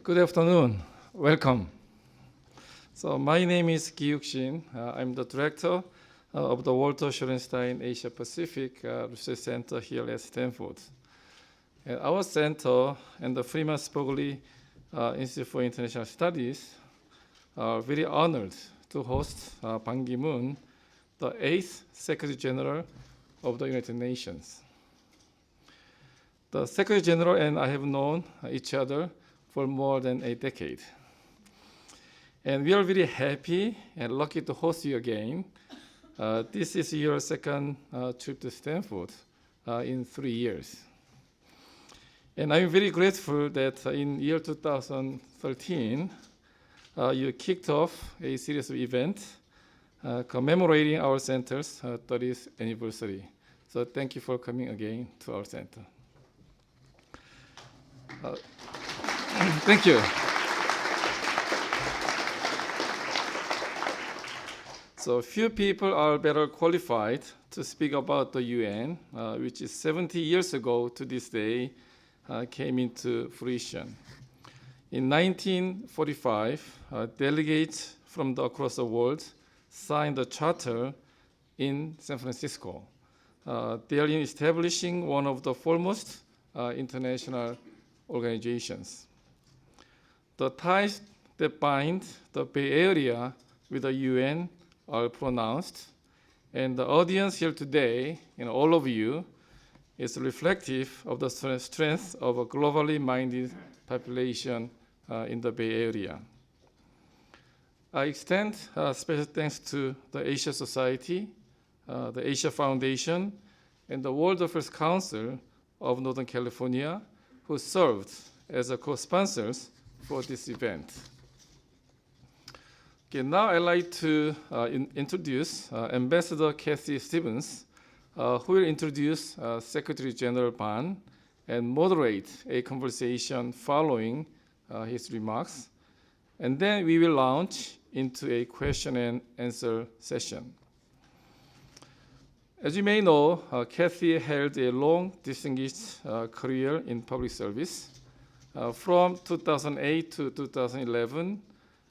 Good afternoon. Welcome. So my name is Gi-Yuk Shin. I'm the director of the Walter Shorenstein Asia Pacific Research Center here at Stanford. Our center and the Freeman Spogli Institute for International Studies are very honored to host Ban Ki-moon, the 8th Secretary General of the United Nations. The Secretary General and I have known each other for more than a decade. And we are very happy and lucky to host you again. This is your second trip to Stanford in 3 years. And I'm very grateful that in year 2013, you kicked off a series of events commemorating our center's 30th anniversary. So thank you for coming again to our center. Thank you. So few people are better qualified to speak about the UN, which is 70 years ago to this day came into fruition. In 1945, delegates from across the world signed the charter in San Francisco, therein establishing one of the foremost international organizations. The ties that bind the Bay Area with the UN are pronounced, and the audience here today, all of you, is reflective of the strength of a globally minded population in the Bay Area. I extend special thanks to the Asia Society, the Asia Foundation, and the World Affairs Council of Northern California, who served as co-sponsors for this event. Okay, now I'd like to introduce Ambassador Kathy Stevens, who will introduce Secretary General Ban and moderate a conversation following his remarks. And then we will launch into a question and answer session. As you may know, Kathy held a long, distinguished career in public service. From 2008 to 2011,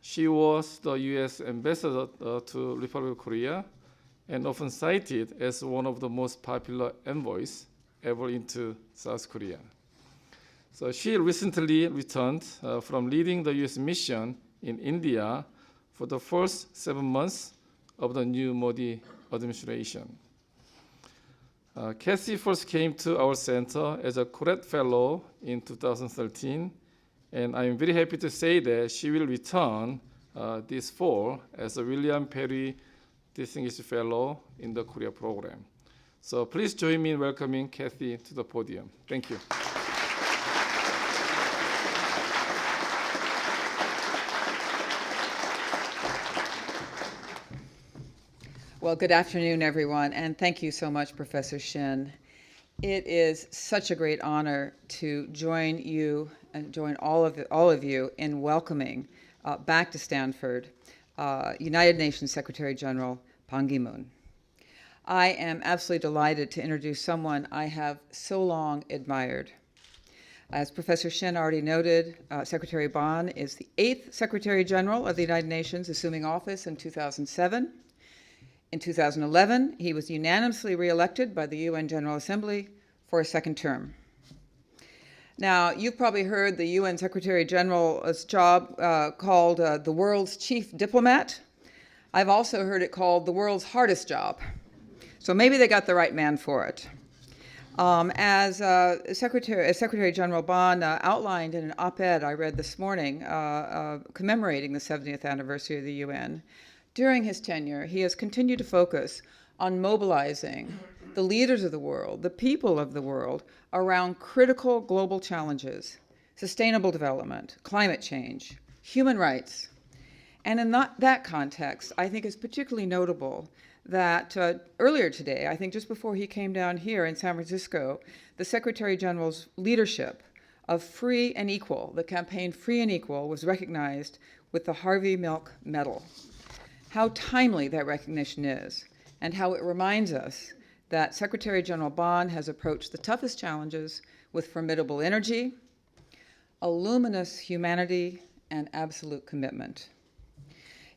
she was the U.S. ambassador to Republic of Korea and often cited as one of the most popular envoys ever into South Korea. So she recently returned from leading the U.S. mission in India for the first 7 months of the new Modi administration. Kathy first came to our center as a Koret Fellow in 2013, and I'm very happy to say that she will return this fall as a William Perry Distinguished Fellow in the Korea program. So please join me in welcoming Kathy to the podium. Thank you. Well, good afternoon, everyone, and thank you so much, Professor Shin. It is such a great honor to join you and join all of you in welcoming back to Stanford United Nations Secretary General Ban Ki-moon. I am absolutely delighted to introduce someone I have so long admired. As Professor Shin already noted, Secretary Ban is the 8th Secretary General of the United Nations, assuming office in 2007. In 2011, he was unanimously reelected by the UN General Assembly for a second term. Now, you've probably heard the UN Secretary General's job called the world's chief diplomat. I've also heard it called the world's hardest job. So maybe they got the right man for it. As Secretary General Ban outlined in an op-ed I read this morning commemorating the 70th anniversary of the UN, during his tenure, he has continued to focus on mobilizing the leaders of the world, the people of the world, around critical global challenges, sustainable development, climate change, human rights. And in that context, I think it's particularly notable that earlier today, I think just before he came down here in San Francisco, the Secretary General's leadership of Free and Equal, the campaign Free and Equal, was recognized with the Harvey Milk Medal. How timely that recognition is, and how it reminds us that Secretary General Ban has approached the toughest challenges with formidable energy, a luminous humanity, and absolute commitment.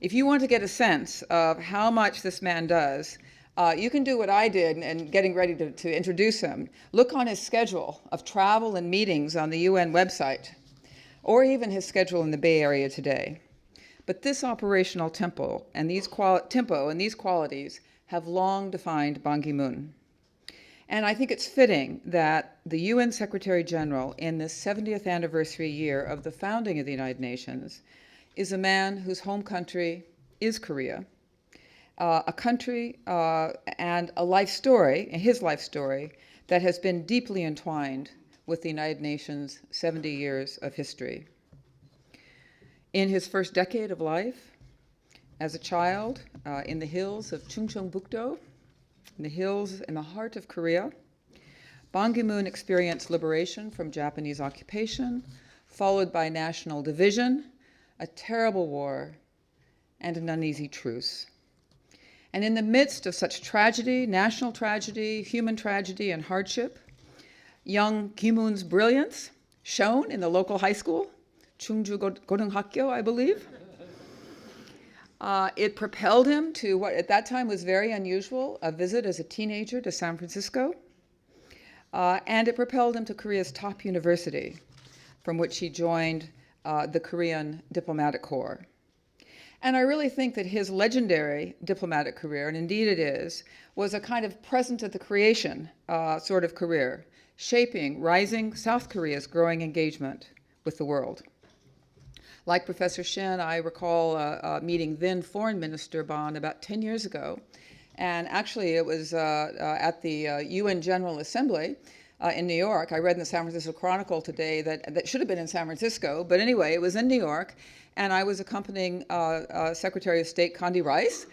If you want to get a sense of how much this man does, you can do what I did in getting ready to introduce him. Look on his schedule of travel and meetings on the UN website, or even his schedule in the Bay Area today. But this operational tempo and these qualities have long defined Ban Ki-moon. And I think it's fitting that the UN Secretary General, in this 70th anniversary year of the founding of the United Nations, is a man whose home country is Korea, a country and a life story, his life story, that has been deeply entwined with the United Nations' 70 years of history. In his first decade of life, as a child, in the hills of Chungcheongbuk-do, in the hills in the heart of Korea, Ban Ki-moon experienced liberation from Japanese occupation, followed by national division, a terrible war, and an uneasy truce. And in the midst of such tragedy, national tragedy, human tragedy, and hardship, young Ki-moon's brilliance shone in the local high school, Chungju Godeunghakyo, I believe. It propelled him to what at that time was very unusual, a visit as a teenager to San Francisco. And it propelled him to Korea's top university, from which he joined the Korean Diplomatic Corps. And I really think that his legendary diplomatic career, and indeed it is, was a kind of present at the creation sort of career, shaping rising South Korea's growing engagement with the world. Like Professor Shin, I recall meeting then Foreign Minister Ban about 10 years ago. And actually, it was at the UN General Assembly in New York. I read in the San Francisco Chronicle today that should have been in San Francisco. But anyway, it was in New York. And I was accompanying Secretary of State Condi Rice,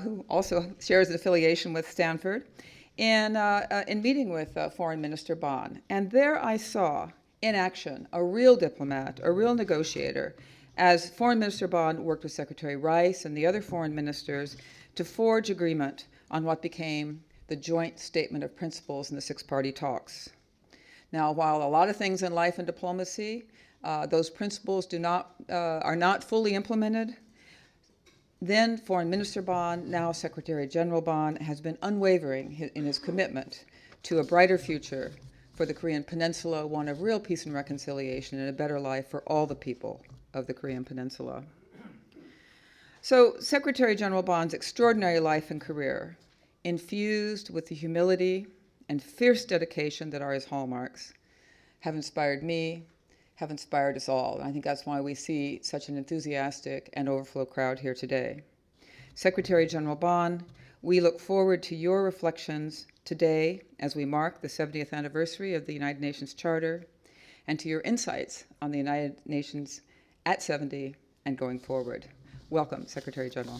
who also shares an affiliation with Stanford, in meeting with Foreign Minister Ban. And there I saw in action a real diplomat, a real negotiator, as Foreign Minister Ban worked with Secretary Rice and the other foreign ministers to forge agreement on what became the joint statement of principles in the six-party talks. Now, while a lot of things in life and diplomacy, those principles are not fully implemented, then Foreign Minister Ban, now Secretary General Ban, has been unwavering in his commitment to a brighter future for the Korean Peninsula, one of real peace and reconciliation and a better life for all the people of the Korean Peninsula. So Secretary General Ban's extraordinary life and career, infused with the humility and fierce dedication that are his hallmarks, have inspired me, have inspired us all. And I think that's why we see such an enthusiastic and overflow crowd here today. Secretary General Ban, we look forward to your reflections today as we mark the 70th anniversary of the United Nations Charter, and to your insights on the United Nations at 70 and going forward. Welcome, Secretary General.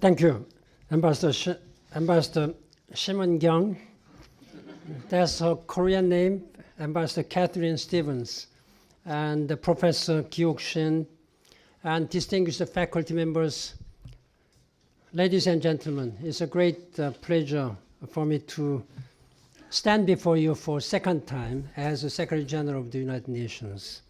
Thank you, Ambassador Shimon Kyung. That's her Korean name, Ambassador Catherine Stevens, and Professor Kyuk Shin, and distinguished faculty members. Ladies and gentlemen, it's a great pleasure for me to stand before you for a second time as the Secretary General of the United Nations.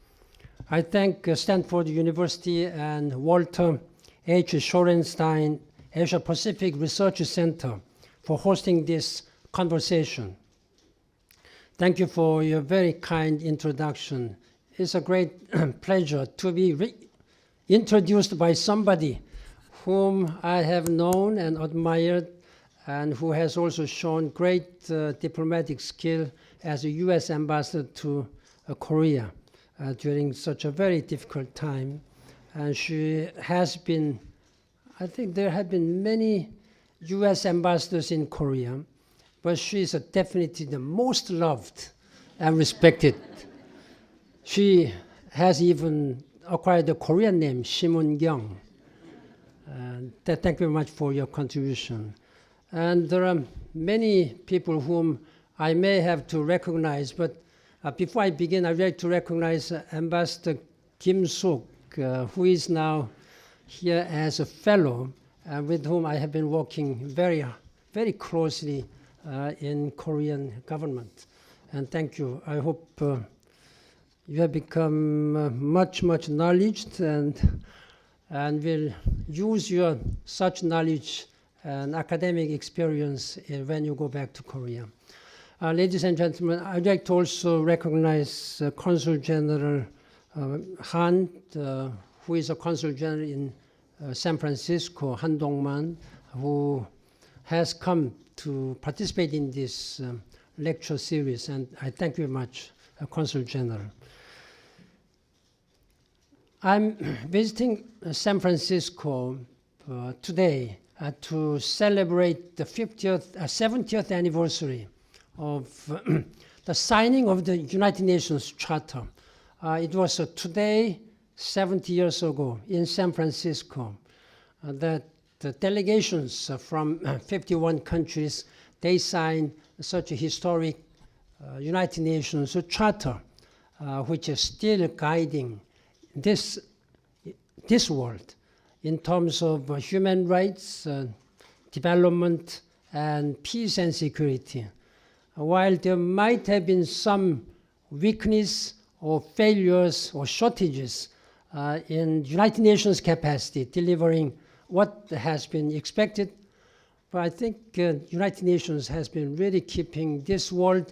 I thank Stanford University and Walter H. Shorenstein Asia Pacific Research Center for hosting this conversation. Thank you for your very kind introduction. It's a great pleasure to be introduced by somebody whom I have known and admired, and who has also shown great diplomatic skill as a U.S. ambassador to Korea during such a very difficult time. And she has been, I think there have been many U.S. ambassadors in Korea, but she is definitely the most loved and respected. She has even acquired the Korean name, Shimon Kyung. Thank you very much for your contribution. And there are many people whom I may have to recognize, but before I begin, I'd like to recognize Ambassador Kim Suk, who is now here as a fellow, with whom I have been working very, very closely in Korean government. And thank you. I hope you have become much knowledge and will use your such knowledge and academic experience when you go back to Korea. Ladies and gentlemen, I'd like to also recognize Consul General Han, who is a Consul General in San Francisco, Han Dong-man, who has come to participate in this lecture series, and I thank you very much, Consul General. I'm visiting San Francisco today to celebrate the 70th anniversary of the signing of the United Nations Charter. It was today, 70 years ago, in San Francisco, that the delegations from 51 countries, they signed such a historic United Nations Charter, which is still guiding this world in terms of human rights, development, and peace and security. While there might have been some weakness or failures or shortages in United Nations capacity delivering what has been expected, but I think United Nations has been really keeping this world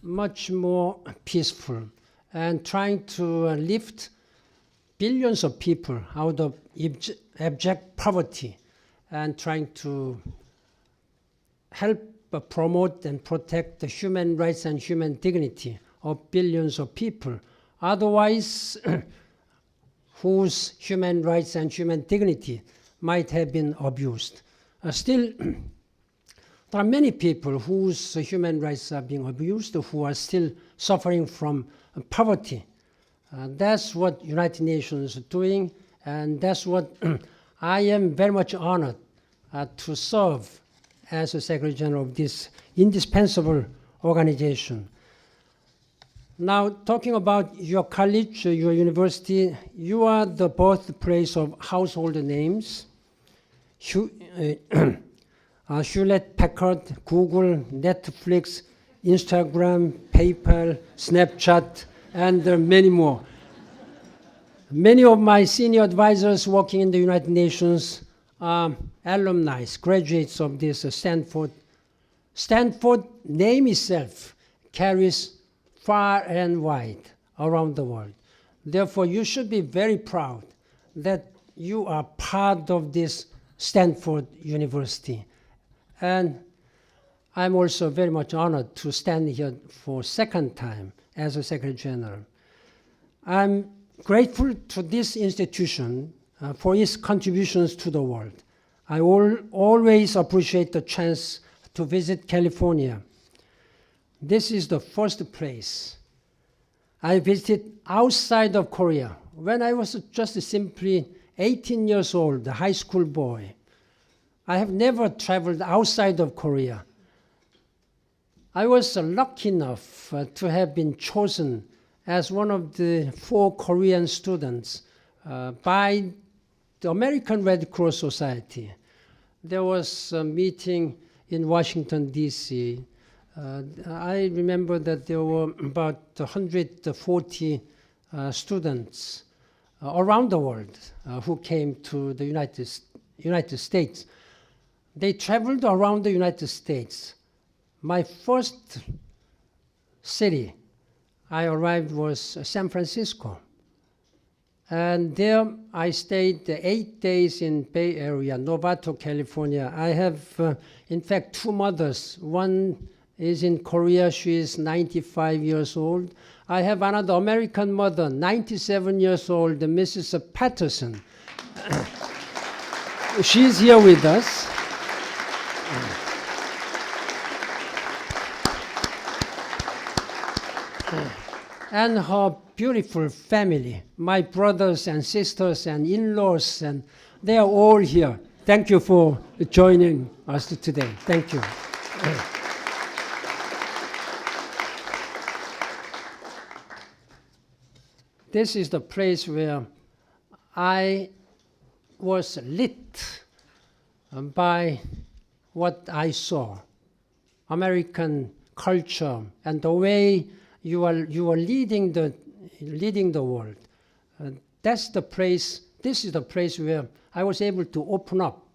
much more peaceful and trying to lift billions of people out of abject poverty and trying to help promote and protect the human rights and human dignity of billions of people, otherwise whose human rights and human dignity might have been abused. Still, there are many people whose human rights are being abused, who are still suffering from poverty. That's what United Nations is doing, and that's what I am very much honored to serve as a Secretary General of this indispensable organization. Now, talking about your college, your university, you are the birthplace of household names. Hewlett-Packard, Google, Netflix, Instagram, PayPal, Snapchat, and many more. Many of my senior advisors working in the United Nations are alumni, graduates of this Stanford. Stanford name itself carries far and wide around the world. Therefore, you should be very proud that you are part of this Stanford University. And I'm also very much honored to stand here for a second time as a Secretary General. I'm grateful to this institution for its contributions to the world. I always appreciate the chance to visit California. This is the first place I visited outside of Korea when I was just simply 18 years old, a high school boy. I have never traveled outside of Korea. I was lucky enough to have been chosen as one of the 4 Korean students by the American Red Cross Society. There was a meeting in Washington, D.C. I remember that there were about 140 students around the world who came to the United States. They traveled around the United States. My first city I arrived was San Francisco. And there I stayed 8 days in Bay Area, Novato, California. I have, in fact, 2 mothers. One is in Korea. She is 95 years old. I have another American mother, 97 years old, Mrs. Patterson. She's here with us. And her beautiful family, my brothers and sisters and in-laws, and they are all here. Thank you for joining us today. Thank you. This is the place where I was lit by what I saw, American culture and the way you are leading the world. That's the place. This is the place where I was able to open up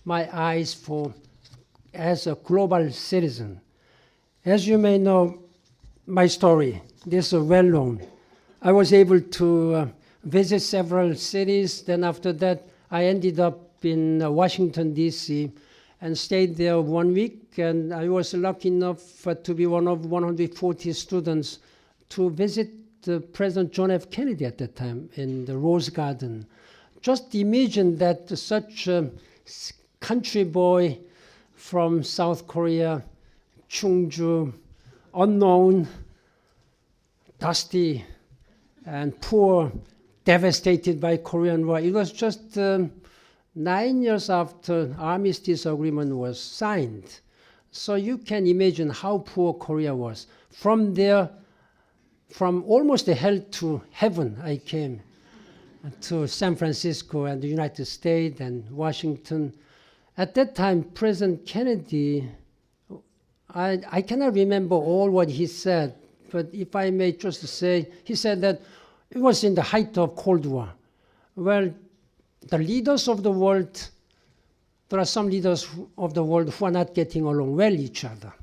my eyes as a global citizen. As you may know, my story, this is well known. I was able to visit several cities. Then after that, I ended up in Washington, D.C., and stayed there 1 week. And I was lucky enough to be one of 140 students to visit President John F. Kennedy at that time in the Rose Garden. Just imagine that such a country boy from South Korea, Chungju, unknown, dusty, and poor, devastated by Korean War. It was just 9 years after armistice agreement was signed. So you can imagine how poor Korea was. From there, from almost hell to heaven, I came to San Francisco and the United States and Washington. At that time, President Kennedy, I cannot remember all what he said, but if I may just say, he said that it was in the height of Cold War. Well, the leaders of the world, there are some leaders of the world who are not getting along well each other.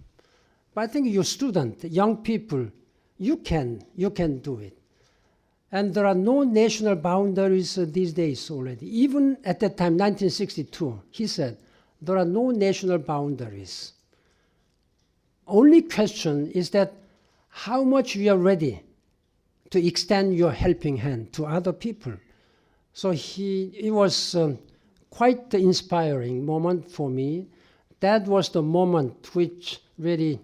But I think you students, young people, you can do it. And there are no national boundaries these days already. Even at that time, 1962, he said, there are no national boundaries. Only question is that how much you are ready to extend your helping hand to other people. So it was quite the inspiring moment for me. That was the moment which really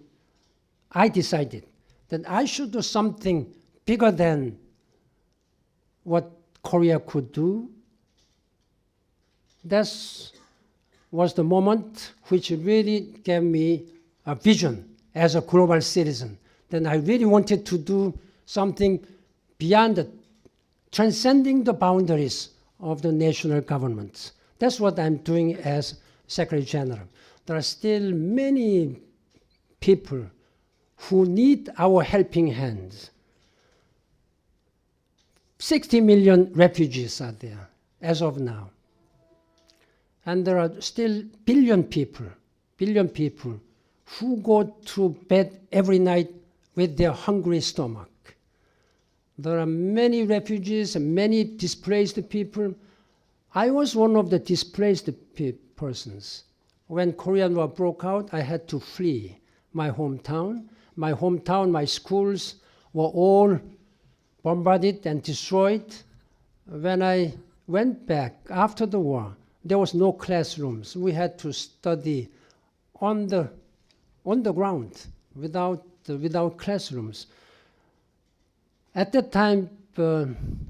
I decided that I should do something bigger than what Korea could do. That was the moment which really gave me a vision as a global citizen. Then I really wanted to do something beyond transcending the boundaries of the national governments. That's what I'm doing as Secretary General. There are still many people who need our helping hands. 60 million refugees are there as of now. And there are still billion people who go to bed every night with their hungry stomach. There are many refugees and many displaced people. I was one of the displaced persons. When Korean War broke out, I had to flee my hometown. My schools were all bombarded and destroyed. When I went back after the war, there was no classrooms. We had to study on the ground without classrooms. At that time,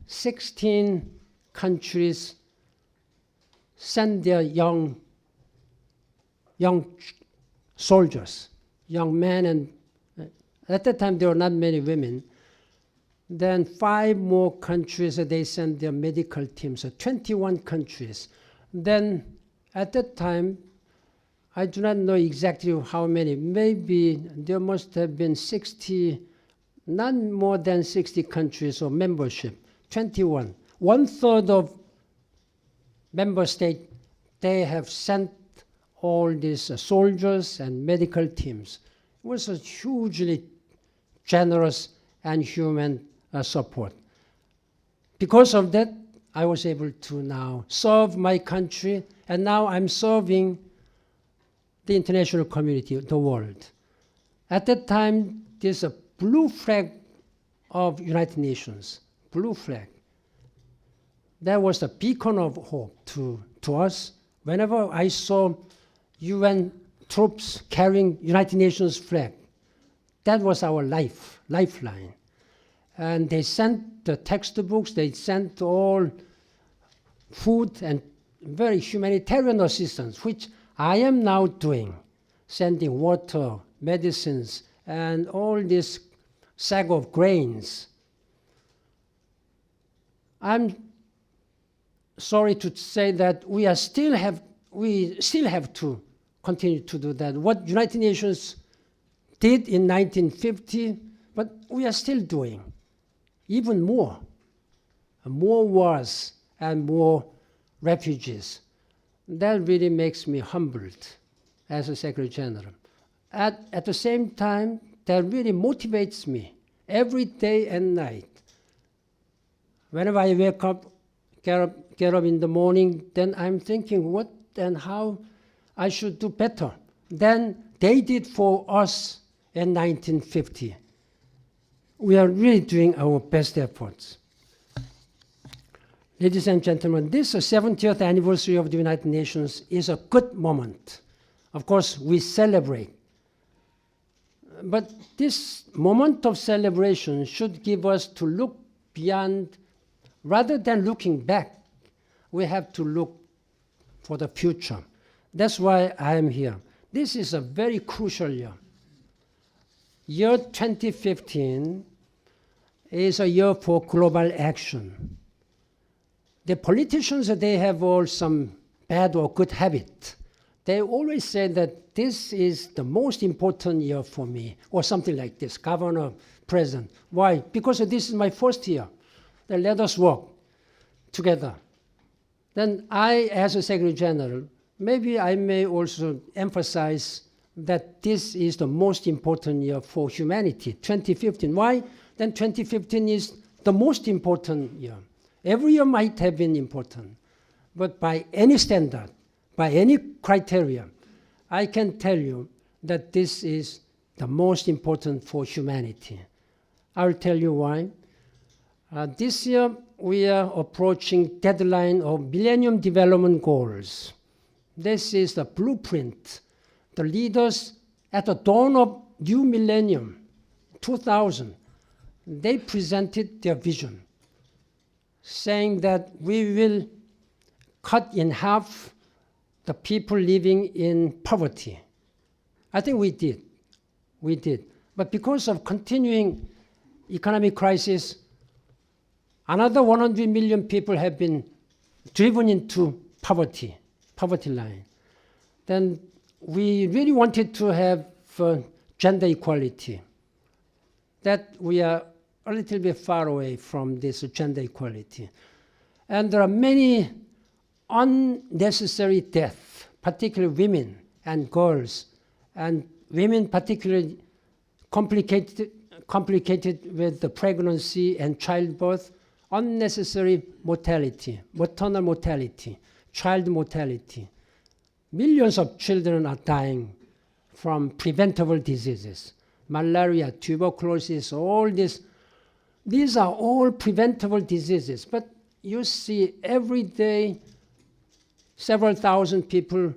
16 countries sent their young soldiers, young men, and at that time there were not many women. Then 5 more countries, they sent their medical teams, 21 countries. Then at that time, I do not know exactly how many, maybe there must have been 60, not more than 60 countries of membership, 21. 1/3 of member states, they have sent all these soldiers and medical teams. It was a hugely generous and human support. Because of that, I was able to now serve my country, and now I'm serving the international community, the world. At that time, there's a blue flag of United Nations, blue flag. That was a beacon of hope to us. Whenever I saw UN troops carrying United Nations flag, that was our lifeline. And they sent the textbooks, they sent all food very humanitarian assistance, which I am now doing, sending water, medicines, and all this sack of grains. I'm sorry to say that we still have to continue to do that. What United Nations did in 1950, but we are still doing even more wars and more refugees. That really makes me humbled as a Secretary General. At the same time, that really motivates me every day and night. Whenever I wake up, get up in the morning, then I'm thinking what and how I should do better than they did for us in 1950. We are really doing our best efforts. Ladies and gentlemen, this 70th anniversary of the United Nations is a good moment. Of course, we celebrate. But this moment of celebration should give us to look beyond, rather than looking back, we have to look for the future. That's why I am here. This is a very crucial year. Year 2015 is a year for global action. The politicians, they have all some bad or good habit. They always say that this is the most important year for me, or something like this, governor, president. Why? Because this is my first year. Then let us work together. Then I, as a Secretary General, maybe I may also emphasize that this is the most important year for humanity, 2015. Why? Then 2015 is the most important year. Every year might have been important, but by any standard, by any criteria, I can tell you that this is the most important for humanity. I'll tell you why. This year, we are approaching deadline of Millennium Development Goals. This is the blueprint. The leaders at the dawn of new millennium, 2000, they presented their vision, saying that we will cut in half the people living in poverty. I think we did. We did. But because of continuing economic crisis, another 100 million people have been driven into poverty line. Then we really wanted to have gender equality. That we are a little bit far away from this gender equality. And there are many unnecessary deaths, particularly women and girls, and women particularly complicated with the pregnancy and childbirth, unnecessary mortality, maternal mortality, child mortality. Millions of children are dying from preventable diseases, malaria, tuberculosis, all this. These are all preventable diseases, but you see every day several thousand people,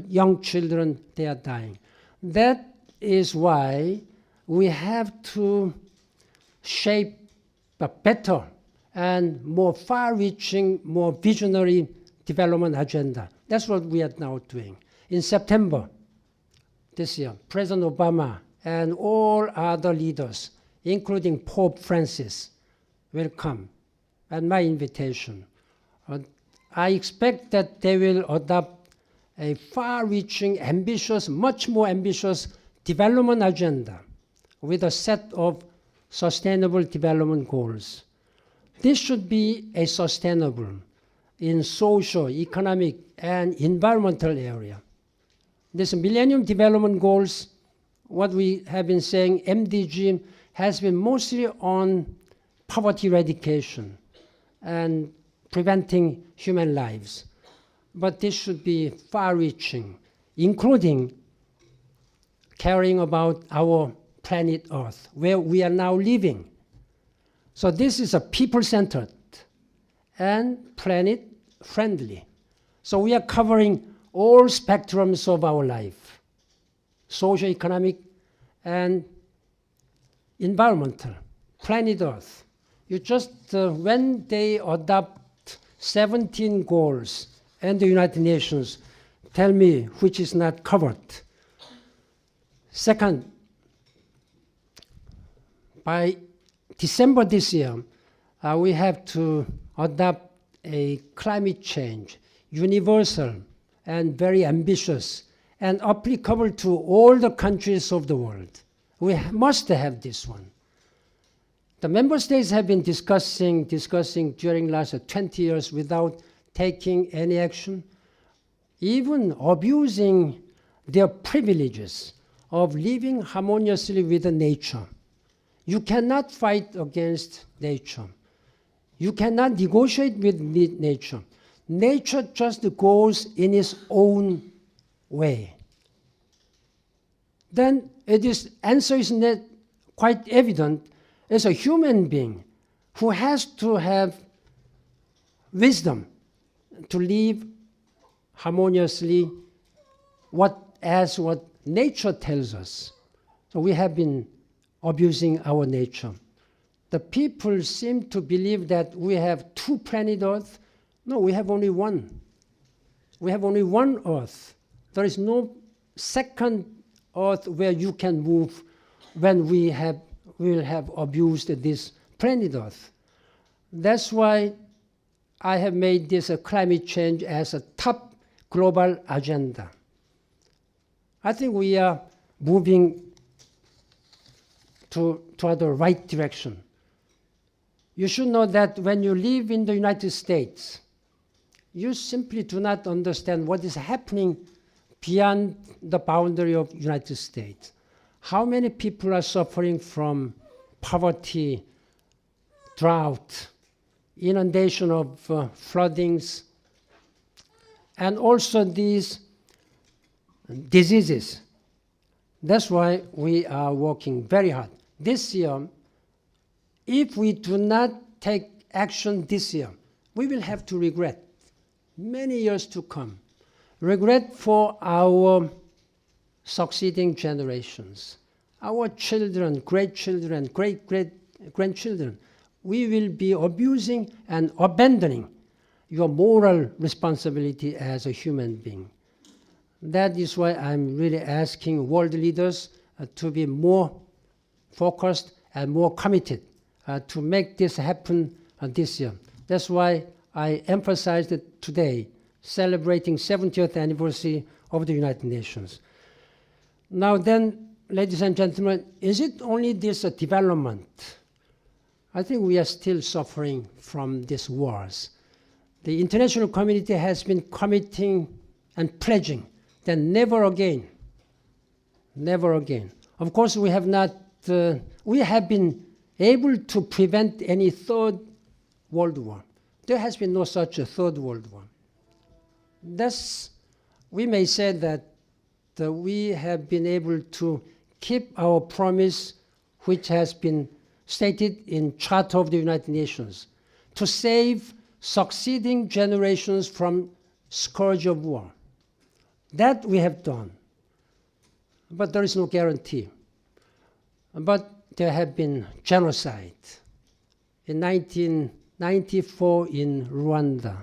young children, they are dying. That is why we have to shape a better and more far-reaching, more visionary development agenda. That's what we are now doing. In September this year, President Obama and all other leaders, including Pope Francis, will come at my invitation. I expect that they will adopt a far-reaching, ambitious, much more ambitious development agenda with a set of sustainable development goals. This should be a sustainable in social, economic, and environmental area. This Millennium Development Goals, what we have been saying, MDG, has been mostly on poverty eradication and preventing human lives. But this should be far-reaching, including caring about our planet Earth, where we are now living. So this is a people-centered and planet-friendly. So we are covering all spectrums of our life, social, economic, and environmental, planet Earth. You just, when they adopt 17 goals and the United Nations. Tell me which is not covered. Second, by December this year, we have to adopt a climate change, universal and very ambitious and applicable to all the countries of the world. We must have this one. The member states have been discussing during last 20 years without taking any action, even abusing their privileges of living harmoniously with nature. You cannot fight against nature. You cannot negotiate with nature. Nature just goes in its own way. Then answer is not quite evident. As a human being who has to have wisdom to live harmoniously as what nature tells us. So we have been abusing our nature. The people seem to believe that we have two planet Earth. No, we have only one. We have only one Earth. There is no second Earth where you can move when we will have abused this planet Earth. That's why I have made this climate change as a top global agenda. I think we are moving toward the right direction. You should know that when you live in the United States, you simply do not understand what is happening beyond the boundary of the United States. How many people are suffering from poverty, drought, inundation of floodings, and also these diseases. That's why we are working very hard. This year, if we do not take action this year, we will have to regret many years to come. Regret for our succeeding generations, our children, great-grandchildren. We will be abusing and abandoning your moral responsibility as a human being. That is why I'm really asking world leaders to be more focused and more committed to make this happen this year. That's why I emphasized it today, celebrating 70th anniversary of the United Nations. Now then, ladies and gentlemen, is it only this development? I think we are still suffering from these wars. The international community has been committing and pledging that never again. Of course, we have been able to prevent any third world war. There has been no such a third world war. We may say that we have been able to keep our promise, which has been stated in Charter of the United Nations, to save succeeding generations from scourge of war. That we have done. But there is no guarantee. But there have been genocide. In 1994 in Rwanda,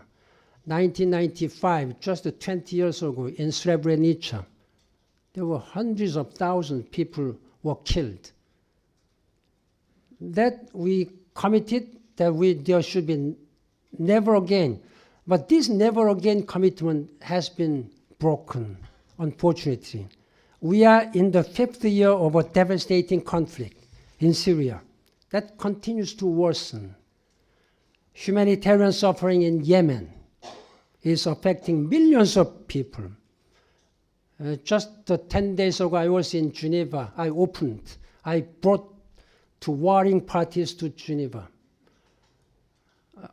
1995, just 20 years ago, in Srebrenica, there were hundreds of thousands of people were killed. That we committed that there should be never again. But this never again commitment has been broken, unfortunately. We are in the 5th year of a devastating conflict in Syria that continues to worsen. Humanitarian suffering in Yemen is affecting millions of people. Just 10 days ago, I was in Geneva. I brought 2 warring parties to Geneva.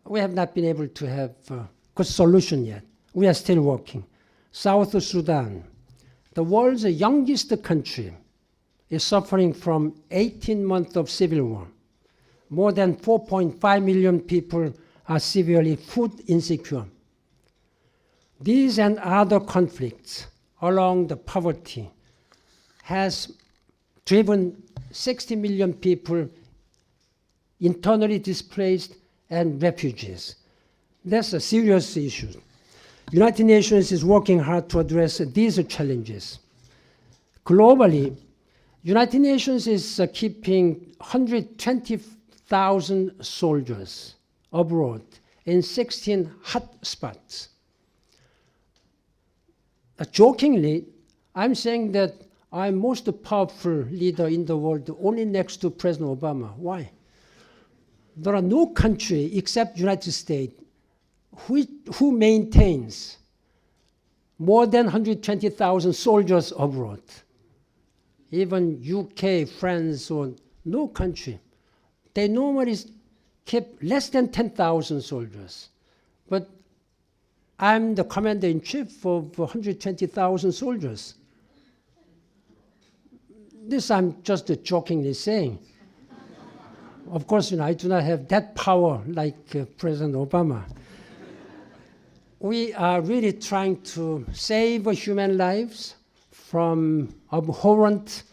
We have not been able to have a good solution yet. We are still working. South Sudan, the world's youngest country, is suffering from 18 months of civil war. More than 4.5 million people are severely food insecure. These and other conflicts along the poverty has driven 60 million people internally displaced and refugees. That's a serious issue. United Nations is working hard to address these challenges. Globally, United Nations is keeping 120,000 soldiers abroad in 16 hotspots. Jokingly, I'm saying that I'm most powerful leader in the world, only next to President Obama. Why? There are no country except United States who maintains more than 120,000 soldiers abroad. Even UK, France, or no country. They normally keep less than 10,000 soldiers. But I'm the commander-in-chief of 120,000 soldiers. This I'm just jokingly saying. Of course, I do not have that power like President Obama. We are really trying to save human lives from abhorrent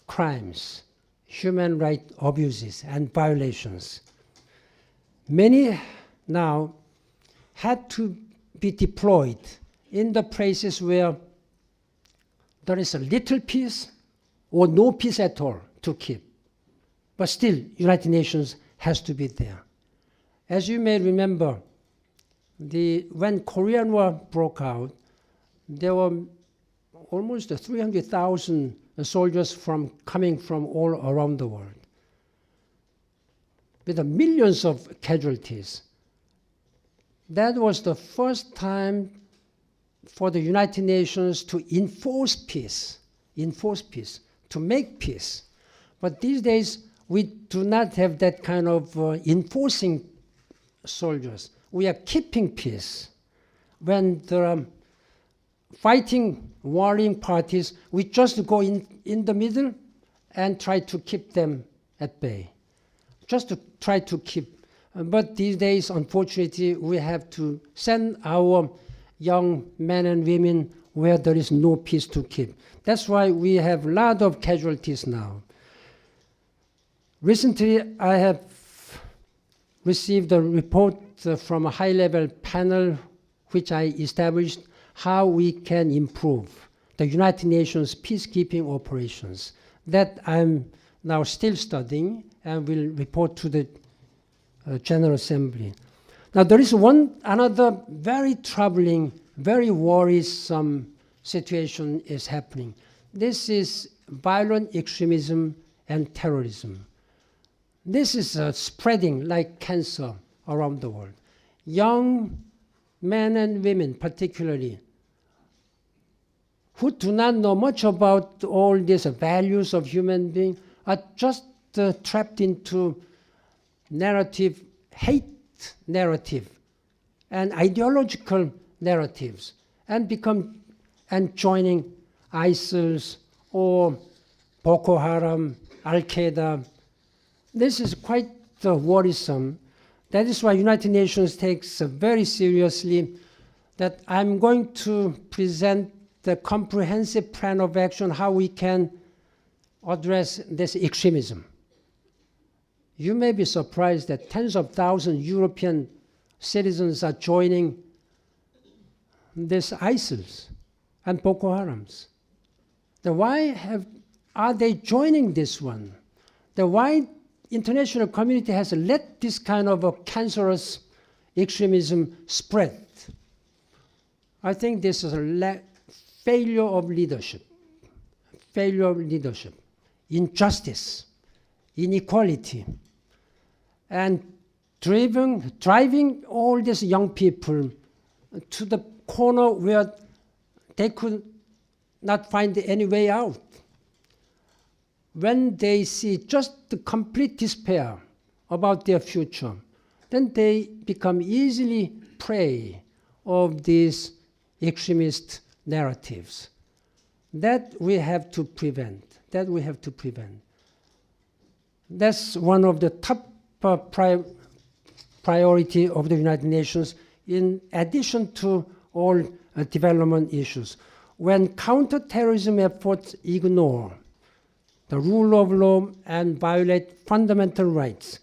crimes, human rights abuses and violations. Many now had to be deployed in the places where there is a little peace or no peace at all to keep. But still, United Nations has to be there. As you may remember, when Korean War broke out, there were almost 300,000 soldiers coming from all around the world, with millions of casualties. That was the first time for the United Nations to enforce peace, to make peace. But these days, we do not have that kind of enforcing soldiers. We are keeping peace. When there are fighting, warring parties, we just go in the middle and try to keep them at bay, just to try to keep. But these days, unfortunately, we have to send our young men and women where there is no peace to keep. That's why we have a lot of casualties now. Recently, I have received a report from a high-level panel which I established how we can improve the United Nations peacekeeping operations. That I'm now still studying and will report to the General Assembly. Now there is another very troubling, very worrisome situation is happening. This is violent extremism and terrorism. This is spreading like cancer around the world. Young men and women particularly, who do not know much about all these values of human beings, are just trapped into narrative, hate narrative, and ideological narratives, and joining ISIL or Boko Haram, Al-Qaeda. This is quite worrisome. That is why United Nations takes very seriously that I'm going to present the comprehensive plan of action how we can address this extremism. You may be surprised that tens of thousands European citizens are joining this ISIL and Boko Harams. Then why are they joining this one? Then why international community has let this kind of a cancerous extremism spread? I think this is a failure of leadership, injustice, inequality, and driving all these young people to the corner where they could not find any way out. When they see just the complete despair about their future, then they become easily prey of these extremist narratives. That we have to prevent. That's one of the top priority of the United Nations, in addition to all development issues. When counterterrorism efforts ignore the rule of law and violate fundamental rights,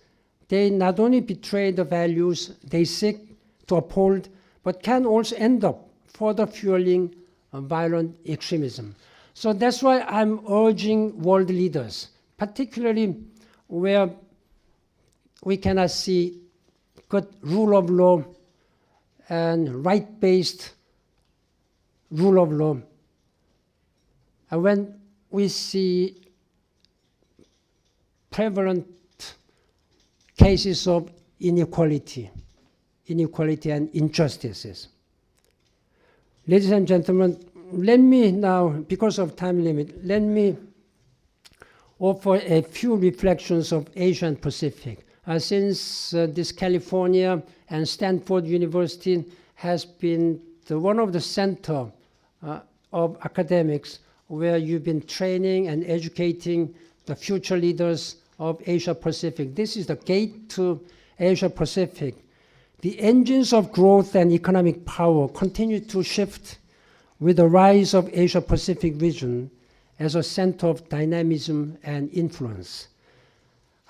they not only betray the values they seek to uphold, but can also end up further fueling violent extremism. So that's why I'm urging world leaders, particularly where we cannot see good rule of law and right-based rule of law. And when we see prevalent cases of inequality and injustices. Ladies and gentlemen, let me now, because of time limit, let me offer a few reflections of Asia and Pacific. Since this California and Stanford University has been one of the center of academics where you've been training and educating the future leaders of Asia Pacific. This is the gate to Asia Pacific. The engines of growth and economic power continue to shift with the rise of Asia Pacific region as a center of dynamism and influence.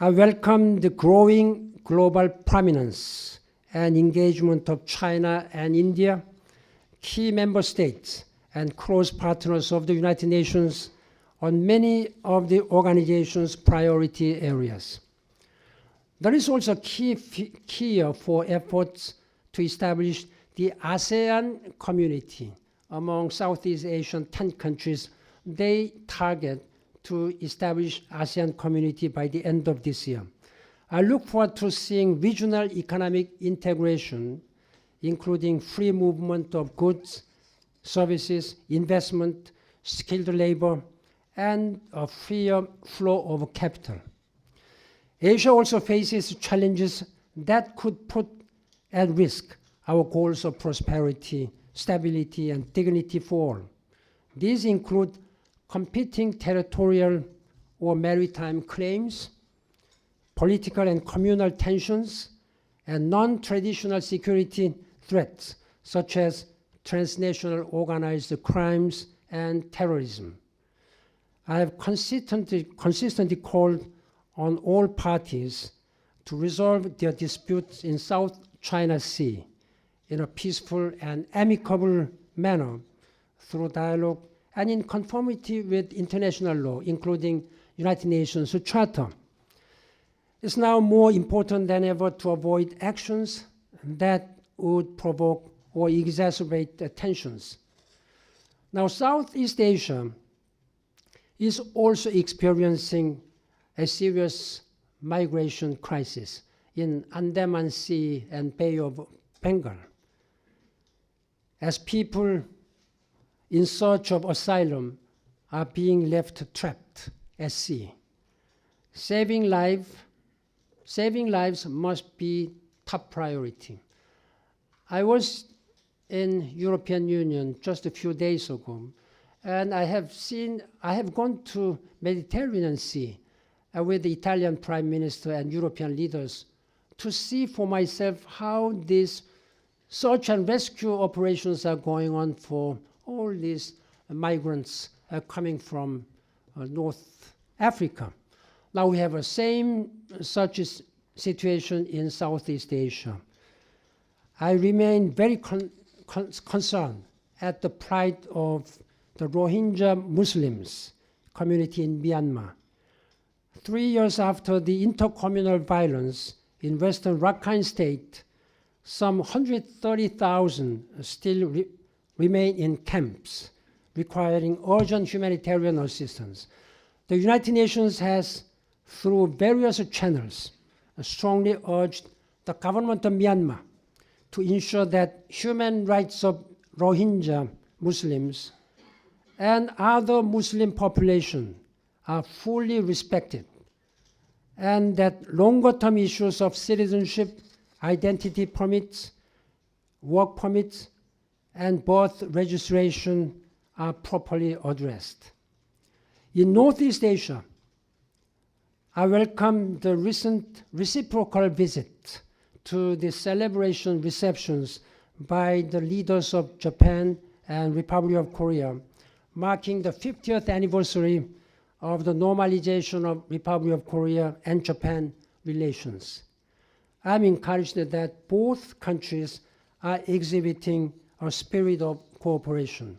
I welcome the growing global prominence and engagement of China and India, key member states and close partners of the United Nations on many of the organization's priority areas. There is also key for efforts to establish the ASEAN community among Southeast Asian 10 countries. They target to establish ASEAN community by the end of this year. I look forward to seeing regional economic integration, including free movement of goods, services, investment, skilled labor, and a freer flow of capital. Asia also faces challenges that could put at risk our goals of prosperity, stability, and dignity for all. These include competing territorial or maritime claims, political and communal tensions, and non-traditional security threats such as transnational organized crimes and terrorism. I have consistently called on all parties to resolve their disputes in South China Sea in a peaceful and amicable manner through dialogue and in conformity with international law, including United Nations Charter. It's now more important than ever to avoid actions that would provoke or exacerbate tensions. Now, Southeast Asia is also experiencing a serious migration crisis in Andaman Sea and Bay of Bengal, as people in search of asylum are being left trapped at sea. Saving lives must be top priority. I was in European Union just a few days ago, and I have gone to Mediterranean Sea with the Italian Prime Minister and European leaders to see for myself how these search and rescue operations are going on for all these migrants coming from North Africa. Now we have the same such situation in Southeast Asia. I remain very concerned at the plight of the Rohingya Muslims community in Myanmar. 3 years after the intercommunal violence in western Rakhine State, some 130,000 still remain in camps, requiring urgent humanitarian assistance. The United Nations has, through various channels, strongly urged the government of Myanmar to ensure that human rights of Rohingya Muslims and other Muslim population are fully respected, and that longer-term issues of citizenship, identity permits, work permits, and birth registration are properly addressed. In Northeast Asia, I welcome the recent reciprocal visit to the celebration receptions by the leaders of Japan and Republic of Korea, marking the 50th anniversary of the normalization of Republic of Korea and Japan relations. I'm encouraged that both countries are exhibiting a spirit of cooperation.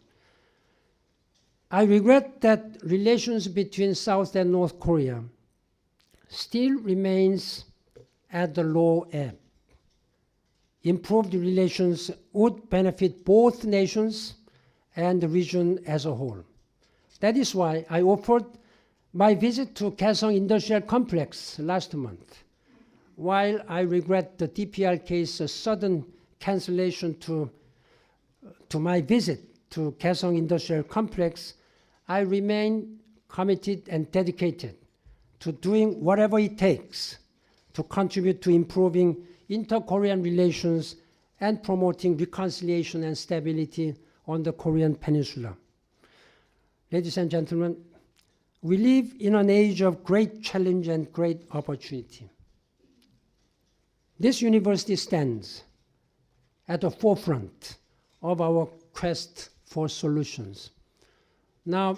I regret that relations between South and North Korea still remains at the low ebb. Improved relations would benefit both nations and the region as a whole. That is why I offered my visit to Kaesong Industrial Complex last month. While I regret the DPRK's sudden cancellation to my visit to Kaesong Industrial Complex, I remain committed and dedicated to doing whatever it takes to contribute to improving inter-Korean relations and promoting reconciliation and stability on the Korean Peninsula. Ladies and gentlemen, we live in an age of great challenge and great opportunity. This university stands at the forefront of our quest for solutions. Now,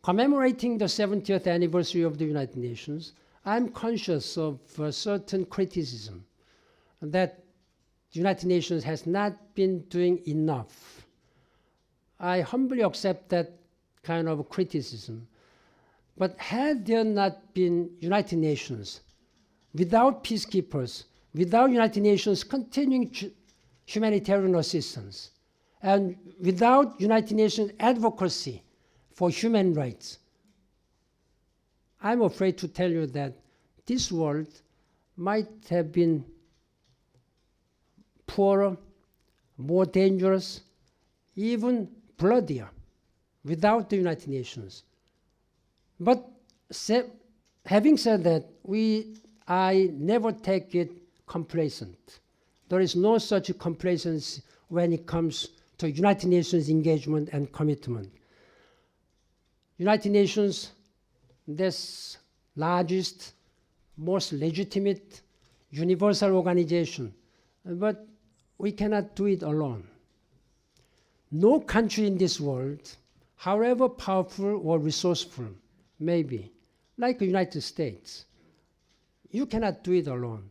commemorating the 70th anniversary of the United Nations, I'm conscious of a certain criticism that the United Nations has not been doing enough. I humbly accept that kind of criticism. But had there not been United Nations, without peacekeepers, without United Nations continuing humanitarian assistance, and without United Nations advocacy for human rights, I'm afraid to tell you that this world might have been poorer, more dangerous, even bloodier without the United Nations. But having said that, I never take it complacent. There is no such complacency when it comes to United Nations engagement and commitment. United Nations, this largest, most legitimate, universal organization, but we cannot do it alone. No country in this world, however powerful or resourceful, maybe, like the United States, you cannot do it alone.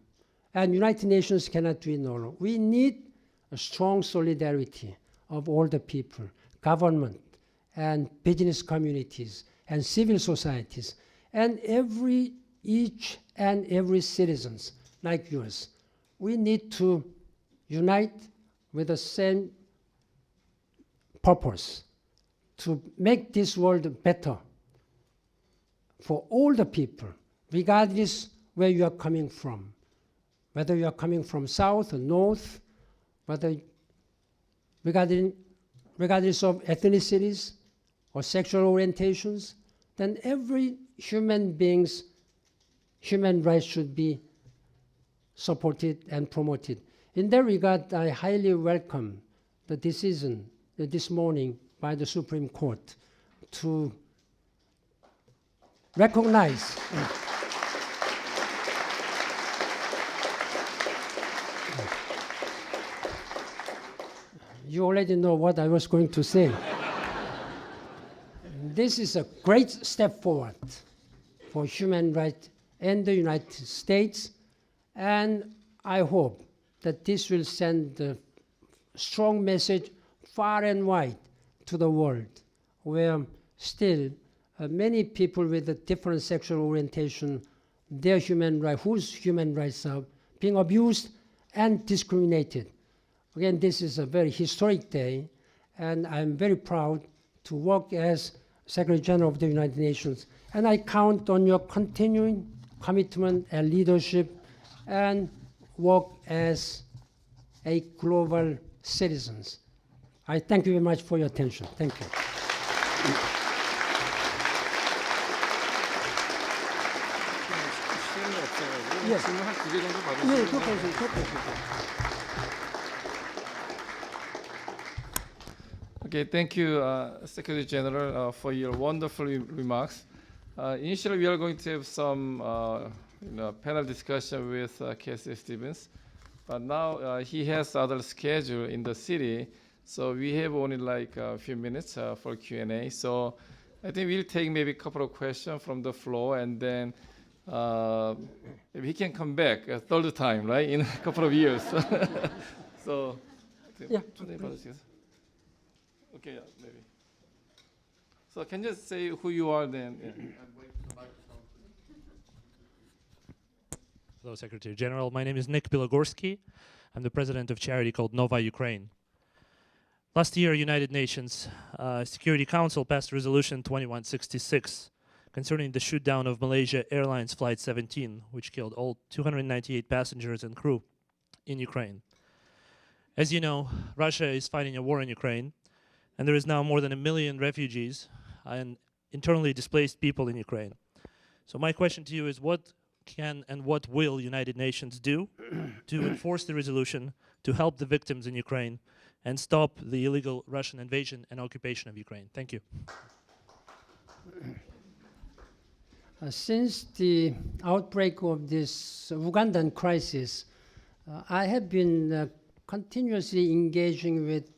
And United Nations cannot do it alone. We need a strong solidarity of all the people, government, and business communities, and civil societies, and each and every citizens like yours. We need to unite with the same purpose, to make this world better for all the people, regardless where you are coming from, whether you are coming from south or north, whether regardless of ethnicities or sexual orientations, then every human being's human rights should be supported and promoted. In that regard, I highly welcome the decision this morning by the Supreme Court to recognize you already know what I was going to say. This is a great step forward for human rights in the United States, and I hope that this will send a strong message far and wide to the world, where still many people with a different sexual orientation, their human rights, whose human rights are being abused and discriminated. Again, this is a very historic day, and I'm very proud to work as Secretary General of the United Nations. And I count on your continuing commitment and leadership and work as a global citizens. I thank you very much for your attention. Thank you. Yes. Okay, thank you, Secretary General, for your wonderful remarks. Initially, we are going to have some panel discussion with Casey Stevens, but now he has other schedule in the city, so we have only like a few minutes for Q&A. So I think we'll take maybe a couple of questions from the floor, and then maybe he can come back a third time, right, in a couple of years. So Yeah, 초대해 받으시겠어요? Okay, yeah, maybe. So can you just say who you are then? Yeah. Hello, Secretary General. My name is Nick Bilogorsky. I'm the president of charity called Nova Ukraine. Last year, United Nations Security Council passed Resolution 2166 concerning the shoot down of Malaysia Airlines Flight 17, which killed all 298 passengers and crew in Ukraine. As you know, Russia is fighting a war in Ukraine, and there is now more than 1 million refugees and internally displaced people in Ukraine. So my question to you is, what can and what will United Nations do to enforce the resolution, to help the victims in Ukraine, and stop the illegal Russian invasion and occupation of Ukraine? Thank you. Since the outbreak of this Ugandan crisis, I have been continuously engaging with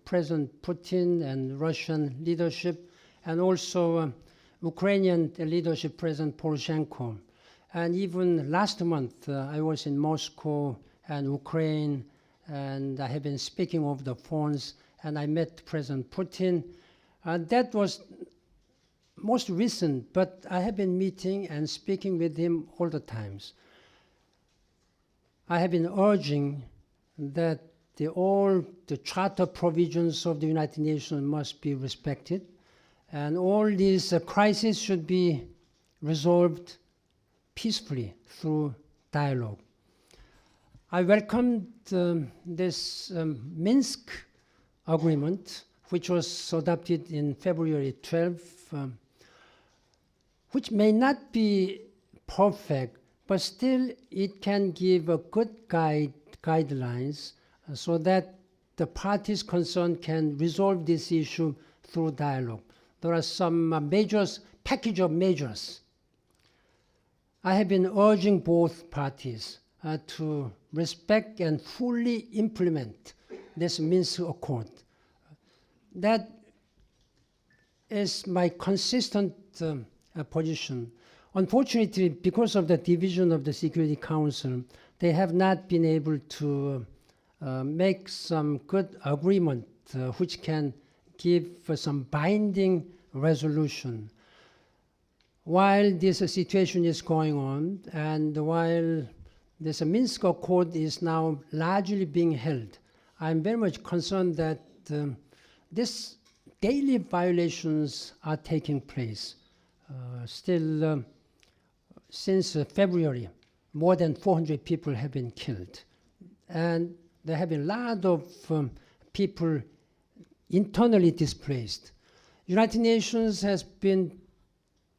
President Putin and Russian leadership, and also Ukrainian leadership, President Poroshenko. And even last month, I was in Moscow and Ukraine, and I have been speaking over the phones, and I met President Putin. That was most recent, but I have been meeting and speaking with him all the times. I have been urging that all the charter provisions of the United Nations must be respected, and all these crises should be resolved peacefully through dialogue. I welcomed this Minsk agreement, which was adopted in February 12, which may not be perfect, but still it can give a good guidelines so that the parties concerned can resolve this issue through dialogue. There are some package of measures. I have been urging both parties to respect and fully implement this Minsk Accord. That is my consistent position. Unfortunately, because of the division of the Security Council, they have not been able to make some good agreement which can give some binding resolution. While this situation is going on, and while this Minsk Accord is now largely being held, I'm very much concerned that these daily violations are taking place. Still, since February, more than 400 people have been killed. And there have been a lot of people internally displaced. United Nations has been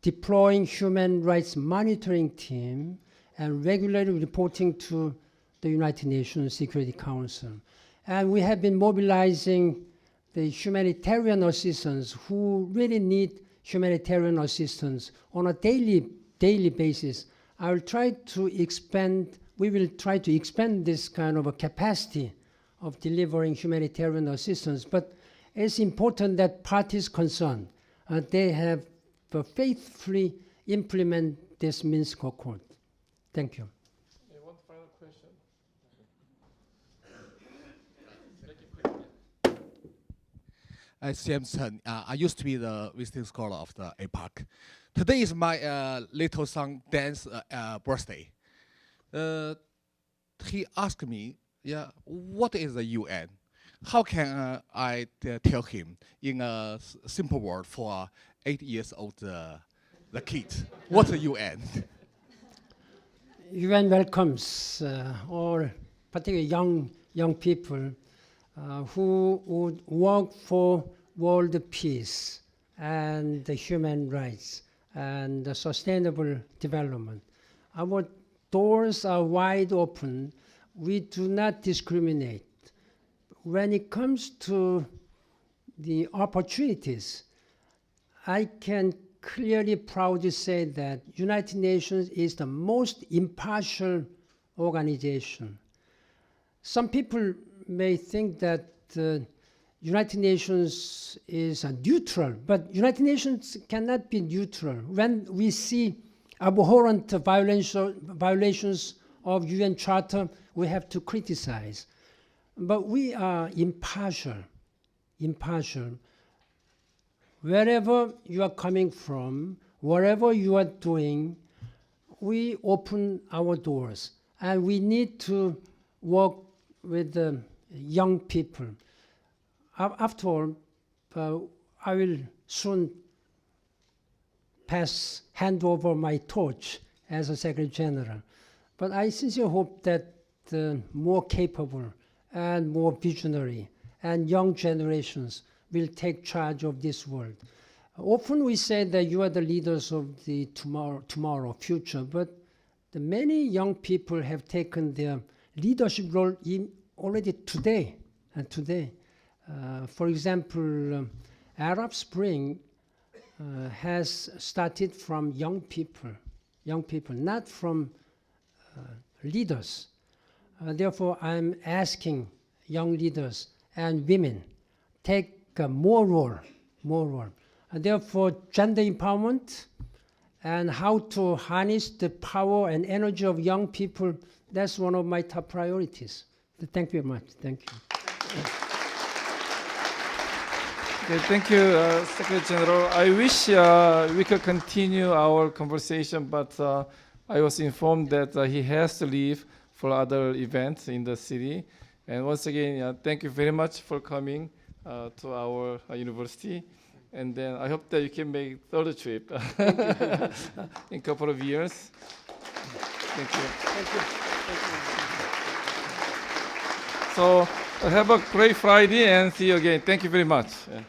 deploying human rights monitoring team and regularly reporting to the United Nations Security Council. And we have been mobilizing the humanitarian assistance who really need humanitarian assistance on a daily basis. We will try to expand this kind of a capacity of delivering humanitarian assistance, but it's important that parties concerned, they have faithfully implement this Minsk Accord. Thank you. One final question. James Chen. I used to be the visiting scholar of the APAC. Today is my little son Dan's birthday. He asked me, what is the UN? How can I tell him in a simple word for a 8 years old the kid? What's the UN? UN welcomes all, particularly young people who would work for world peace and the human rights and the sustainable development. Our doors are wide open. We do not discriminate. When it comes to the opportunities, I can clearly, proudly say that United Nations is the most impartial organization. Some people may think that United Nations is neutral, but United Nations cannot be neutral. When we see abhorrent violations of UN Charter, we have to criticize. but we are impartial. Impartial. Wherever you are coming from, whatever you are doing, we open our doors, and we need to work with the young people. After all, I will soon hand over my torch as a Secretary General. But I sincerely hope that the more capable and more visionary and young generations will take charge of this world. Often we say that you are the leaders of the tomorrow, future, but the many young people have taken their leadership role already today. For example, Arab Spring has started from young people, not from leaders. Therefore, I'm asking young leaders and women take more role. And therefore, gender empowerment and how to harness the power and energy of young people, that's one of my top priorities. Thank you very much. Thank you. Okay, thank you, Secretary General. I wish we could continue our conversation, but I was informed that he has to leave for other events in the city. And once again, thank you very much for coming to our university. And then I hope that you can make third trip in a couple of years. Thank you. So have a great Friday and see you again. Thank you very much. Yeah.